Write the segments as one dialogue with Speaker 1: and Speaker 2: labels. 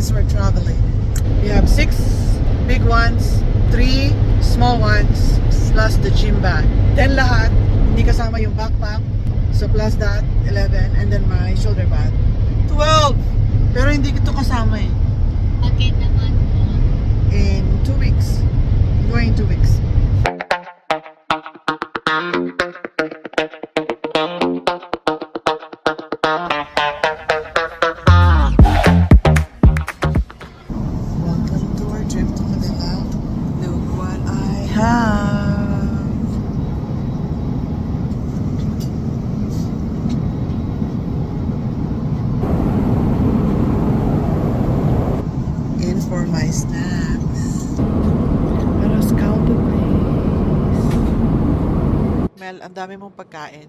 Speaker 1: since we're traveling. We have 6 big ones, 3 small ones, plus the gym bag. Then lahat, hindi kasama yung backpack. So plus that, 11, and then my shoulder bag. 12! Pero hindi ito kasama eh.
Speaker 2: Bakit naman po?
Speaker 1: In 2 weeks. Going 2 weeks. Welcome to our trip to Manila. Look what I have. In for my snacks. Pero scout the place. Mel, ang dami mong pagkain.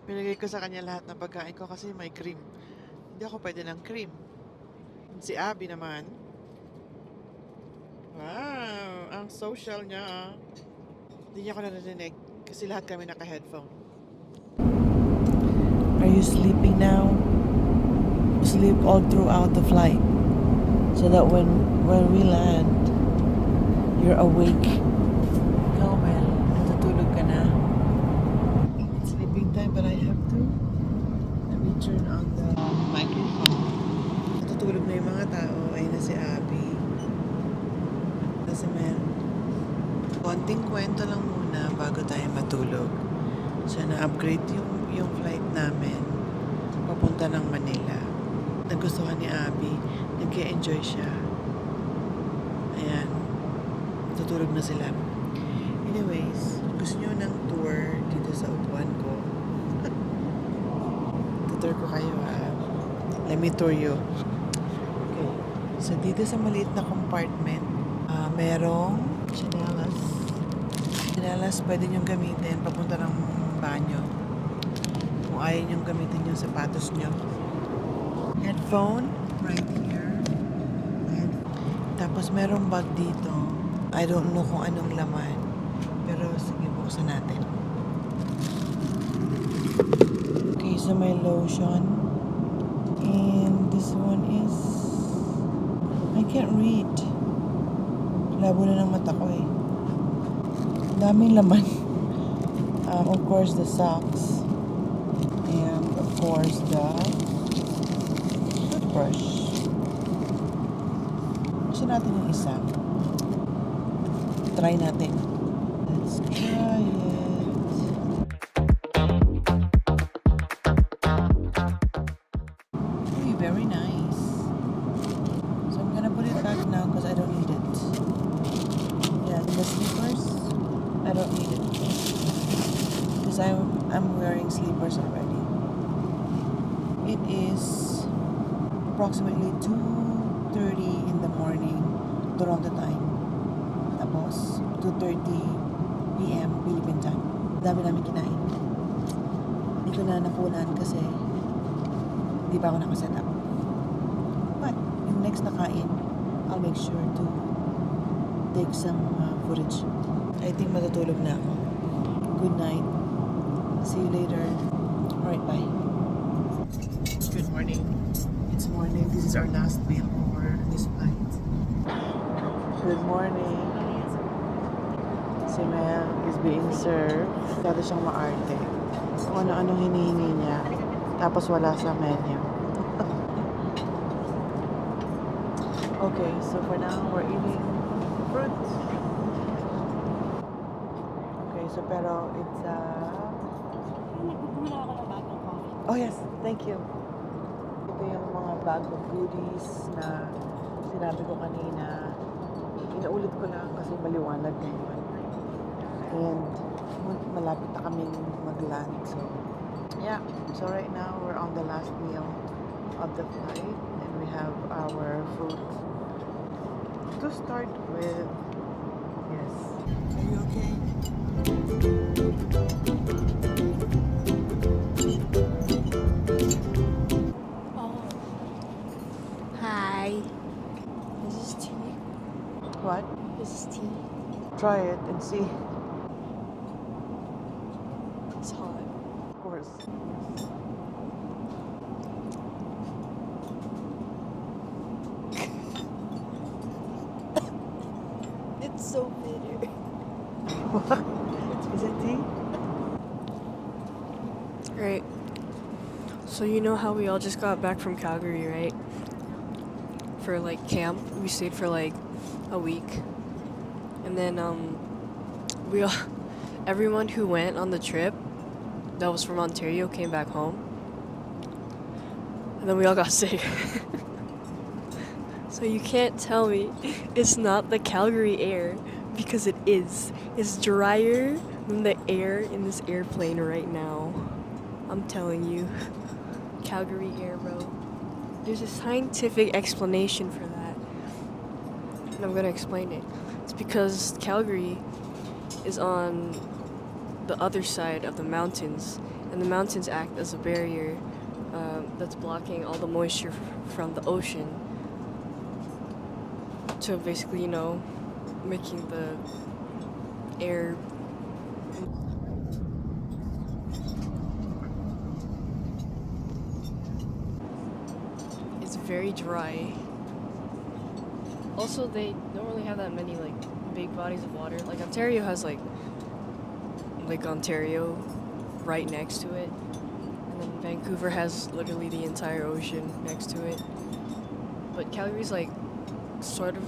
Speaker 1: Pinigay ko sa kanya lahat ng pagkain ko kasi may cream. Hindi ako pwede ng cream. Si Abby naman. Wow, ang social niya. Hindi niya ako narinig kasi lahat kami naka-headphone. Are you sleeping now? Sleep all throughout the flight. So that when we land, you're awake. Ikaw, Mel, natutulog ka na. It's sleeping time, but I have to. Let me turn on the microphone. Natutulog na yung mga tao. Ayun na si Abby. Na si Mel. Konting kwento lang muna bago tayo matulog. So, na-upgrade yung flight namin papunta ng Manila. Nagustuhan ni Abby. Nag-enjoy siya. Ayan. Tutulog na sila. Anyways, gusto nyo ng tour dito sa upuan ko? Tutour ko kayo ha. Let me tour you. Okay. So, dito sa maliit na compartment, merong chinelas. Chinelas pwede nyong gamitin papunta ng banyo. Kung ayaw nyong gamitin yung sapatos nyo. Headphone right here. And, tapos merong bag dito. I don't know kung anong laman. Pero sige, buksan natin. Okay, so may lotion. And this one is... I can't read. Labo na ng mata ko eh. Daming laman. Of course, the socks. And of course, the toothbrush. Gusto natin yung isa. Try natin. Let's try it. Uy, very nice. So I'm gonna put it back now because I don't need it. Yeah, the slippers, I don't need it. Because I'm wearing slippers already. It is approximately 2:30 in the morning Toronto time. Tapos 2:30 p.m. Philippine time. Dami namin kinain. Hindi ko na nakunan kasi hindi pa ako nakaset up. But yung next na kain, I'll make sure to take some footage. I think matutulog na ako. Good night. See you later. Alright, bye. Good morning. It's morning. This is our last meal for this flight. Good morning. Si Mel is being served. Masyado siyang maarte. Kung ano-anong hinihingi niya. Tapos wala sa menu. Okay, so for now, we're eating fruit. Okay, so pero it's
Speaker 2: Nagpupula ako ng bagong coffee.
Speaker 1: oh yes, thank you. Ito yung mga bag of goodies na sinabi ko kanina. Inaulit ko lang kasi maliwanag ngayon. And malapit na kami mag-land. So, yeah. So right now, we're on the last meal of the flight. And we have our food to start with. Yes. Are you okay?
Speaker 2: Oh. Hi. This is tea.
Speaker 1: What?
Speaker 2: This is tea.
Speaker 1: Try it and see.
Speaker 2: It's hot.
Speaker 1: Of course. Is it tea?
Speaker 2: Right. So you know how we all just got back from Calgary, right? For like camp. We stayed for like a week. And then we all everyone who went on the trip that was from Ontario came back home. And then we all got sick. So you can't tell me it's not the Calgary air, because it is. It's drier than the air in this airplane right now. I'm telling you. Calgary air, bro. There's a scientific explanation for that. And I'm gonna explain it. It's because Calgary is on the other side of the mountains, and the mountains act as a barrier that's blocking all the moisture from the ocean to basically, you know, making the air. It's very dry. Also, they don't really have that many like big bodies of water. Like Ontario has like Ontario right next to it, and then Vancouver has literally the entire ocean next to it. But Calgary's like sort of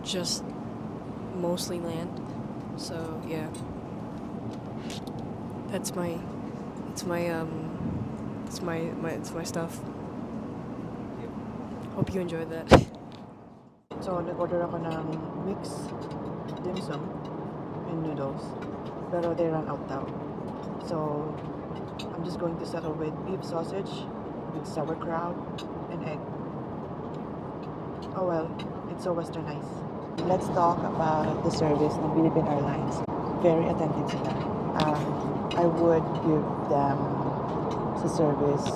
Speaker 2: just mostly land. So yeah, that's my stuff. Hope you enjoyed that.
Speaker 1: So, nag-order ako ng mixed dim sum and noodles. Pero they ran out now. So, I'm just going to settle with beef sausage with sauerkraut and egg. Oh well, it's so westernized. Let's talk about the service ng Philippine Airlines. Very attentive sila. I would give them sa service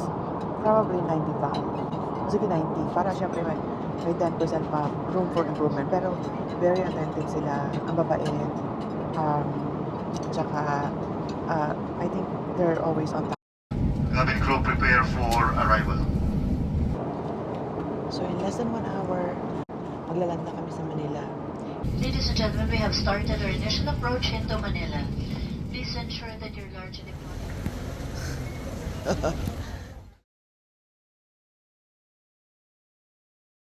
Speaker 1: probably 95. Sige 90. Para syempre may 10% pa room for improvement. Pero very attentive sila. Ang babait. Tsaka I think they're always on time.
Speaker 3: Cabin crew prepare for arrival.
Speaker 1: So in less than 1 hour, maglaland na kami sa Manila.
Speaker 4: Ladies and gentlemen, we have started our initial approach into Manila. Please ensure that your large diplomatic